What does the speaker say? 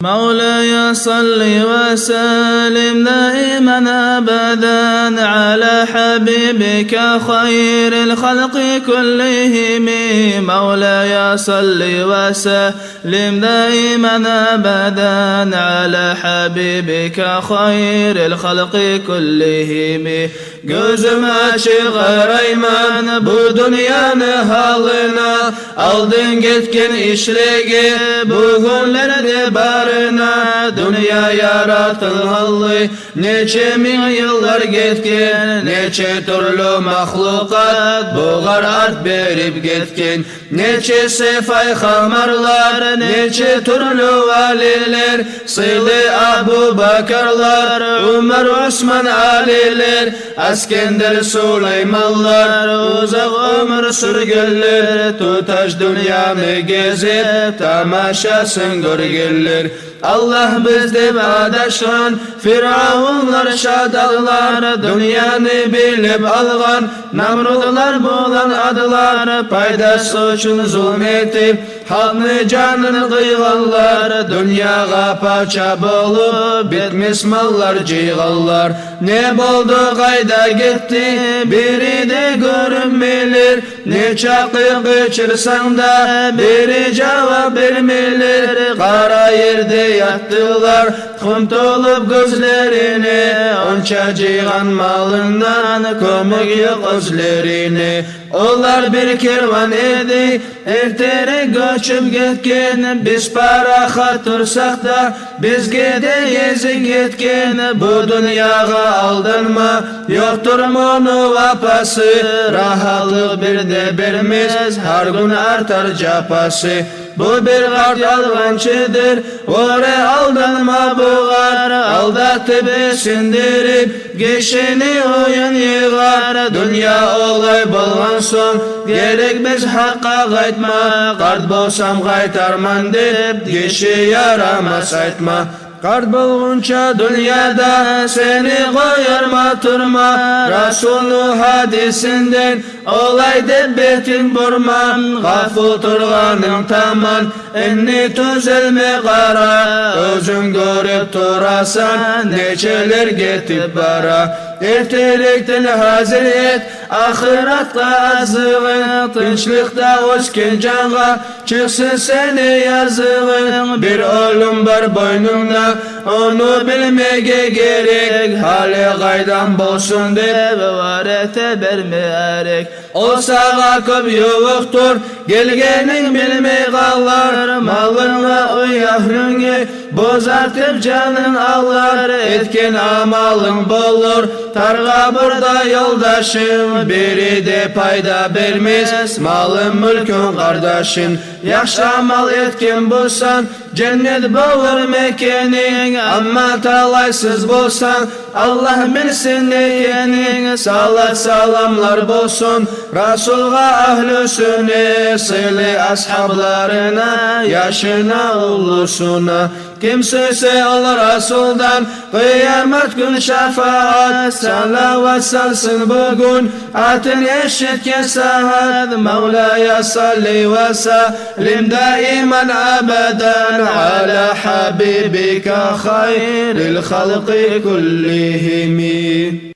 مولاي صل وسلم دائما أبدا على حبيبك خير الخلق كلهم. مولاي صل وسلم دائما أبدا على حبيبك خير الخلق كلهم. Gözüm açık arayman bu dünyanın halına, aldın gitkin işlegi bugünlerde barına. Dünya yaratılmalı neçe min yıllar gitkin, neçe türlü mahlukat buğar art berip gitkin. Neçe sefay hamarlar, neçe türlü valiler, Sılı Abu Bakarlar, Umar Osman Aliler, Askender Süleymanlar, uzak ömür sürgüller, tutaş dünyamı gezip tamaşasın görgüller. Allah bizde adaşan Firavunlar şadallar, dünyanı bilip algan Namrudlar bulan adılar, paydası için zulmetip halkını canını kıyganlar. Dünyaya paça bulup bitmiş mallar cıyganlar. Ne buldu kayda gitti biri de görünmelir, ne çakı geçirsen da biri cevap vermelir. Kara yerde yattılar kumtulup gözlerini, onca cıygan malından kömük yok özlerini. Onlar bir kervan idi erterek göçüp gitken, biz para hatırsak da biz gideyiz gitken. Bu dünyaya aldanma, yoktur bunu vapası, rahatlık bir de vermez, her gün artar capası. Bu bir kart yalgancıdır, oraya aldanma buğar, aldatıp esindirip geçini oyun yığar. Dünya olay bulgan son gerekmez hakka kaytma, kart bolsam kaytarman deyip geçi yaramaz aytma. Kart bulgunca dünyada seni koyarma turma, Resulü hadisinden olay de betin burma. Gafıl turganın taman enni tüzelme kara, özün görüp turasan neçeler getip bara. Erterekten hazır et ahiratla azığın, tinçlikta hoşken canğa çıksın seni yazığın. Bir oğlum var boynunda onu bilmege gerek, hali gaydan bolsun dep varete vermeyerek. O sağa köp yoktur gelgenin bilmey kallar, malınla o yahrünge bozartıp canın ağlar. Etken amalın bolur targa burada yoldaşım, biri de payda vermez malın mülkün kardeşin. Yakşa mal etken bulsan cennet bulur mekenin, ama talaysız bulsan Allah bilsin neyenin. Salat salamlar bulsun Resul'a ahlüsüne, Sılı ashablarına, yaşına ulusuna. Kim söylese olur Resul'dan kıyamet gün şefaat, salavat salsın bugün atın eşitken saat. Mevlaya salli ve sellim daiman abeden ala habibika hayril halqi kullihim.